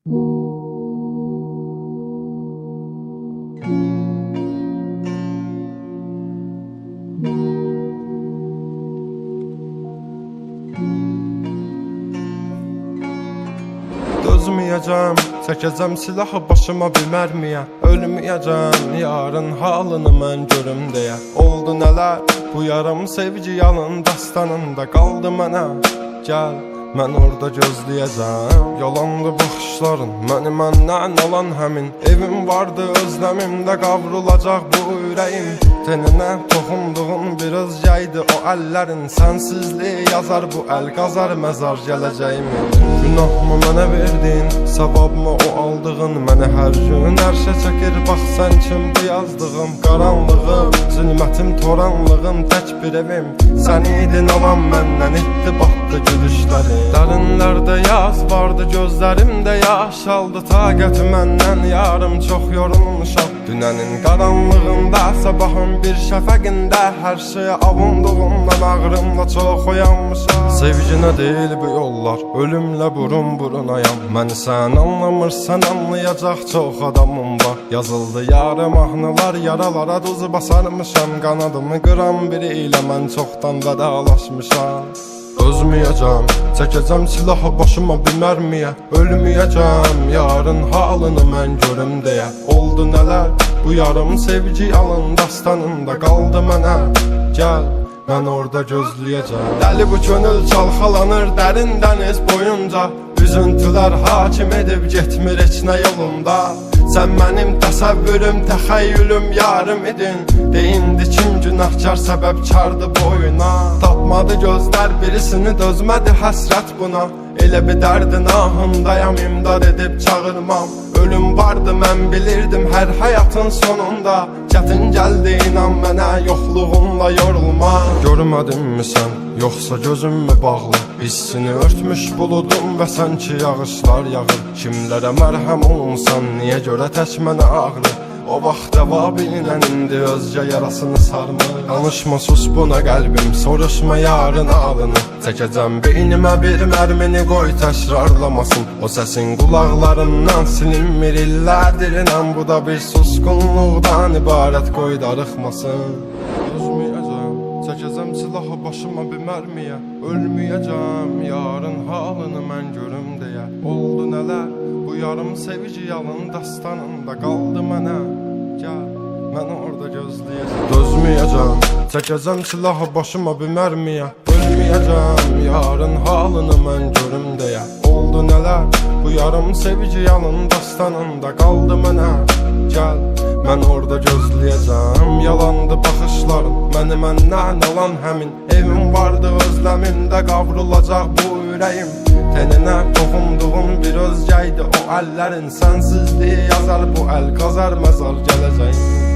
Dözməyəcəm, çəkəcəm silahı başıma bir mərmiyə. Ölməyəcəm, yarın halını mən görüm deyə. Oldu nələr, bu yarım sevgi yalın dastanında qaldı mənə. Gəl, mən orada gözləyəcəm. Yalandı baxışların, məni məndən alan həmin. Evim vardı özləmimdə, qavrulacaq bu ürəyim. Teninə toxunduğun bir özgəydi o əllərin. Sənsizliyi yazar bu əl, qazar məzar gələcəyimi. Günahımı mənə verdin, savabımı o aldığın. Mənə hər gün ərşə çəkir, bax sən kimdir yazdığım. Qaranlığım, zülmətim, toranlığım, tək bir evim. Sən idin alan məndən, itdi batdı gülüşlərim. Dərinlərdə yaz vardı, gözlərimdə yaş aldı. Taqəti məndən yarım çox yorulmuşam. Dünənin qaranlığında, sabahın bir şəfəqində, hər şeyə avunduğumdan ağrımla çox oyanmışam. Sevginə deyil bu yollar, ölümlə burun burunayam. Məni sən anlamırsan, anlayacaq çox adamım var. Yazıldı yarı mahnılar, yaralara duz basarmışam. Qanadımı qıran biri ilə mən çoxdan vedalaşmışam. Dözməyəcəm, çəkəcəm silahı başıma bir mərmiyə. Ölməyəcəm, yarın halını mən görüm deyə. Oldu nələr, bu yarım sevgi yalın dastanında qaldı mənə. Gəl, mən orada gözləyəcəm. Dəli bu könül çalxalanır dərin dəniz boyunca. Üzüntülər hakim edib getmir heç nə yolunda. Sən mənim təsəvvürüm, təxəyyülüm, yarım idin. Deyindi kim günahkar, səbəbkardı boyuna. Tapmadı gözlər birisini, dözmədi həsrət buna. Elə bir dərdin ahındayam, imdad edib çağırmam. Ölüm vardı mən bilirdim hər həyatın sonunda. Çətin gəldi inan mənə, yoxluğunla yorulma. Görmədinmi sən, yoxsa gözüm mü bağlı? Hissini örtmüş buludum və sanki yağışlar yağır. Kimlərə mərhəm olunsan, niyə görə tək mənə ağrı? O vaxt cavabinən indi özgə yarasını sarmır. Danışma sus buna qəlbim, soruşma yarın alını. Çəkəcəm beynimə bir mərmini, qoy təkrarlamasın. O səsin qulaqlarımdan silinmir illərdir inan. Bu da bir susqunluqdan ibarət, qoy darıxmasın. Dözməyəcəm, çəkəcəm silahı başıma bir mərmiyə. Ölməyəcəm, yarın halını mən görüm deyə. Oldu nələr, bu yarım sevgi yalın dastanında qaldı mənə. Gəl, mən orada gözləyəcəm. Dözməyəcəm, çəkəcəm silahı başıma bir mərmiyə. Ölməyəcəm, yarın halını mən görüm deyə. Oldu nələr, bu yarım sevgi yalın dastanında qaldı mənə. Gəl, mən orada gözləyəcəm. Yalandı baxışların, məni məndən alan həmin. Evim vardı özləmimdə, qavrulacaq bu ürəyim. Teninə toxunduğum bir özgəydi o əllərin. Sənsizliyi yazar bu əl, qazar məzar gələcəyim.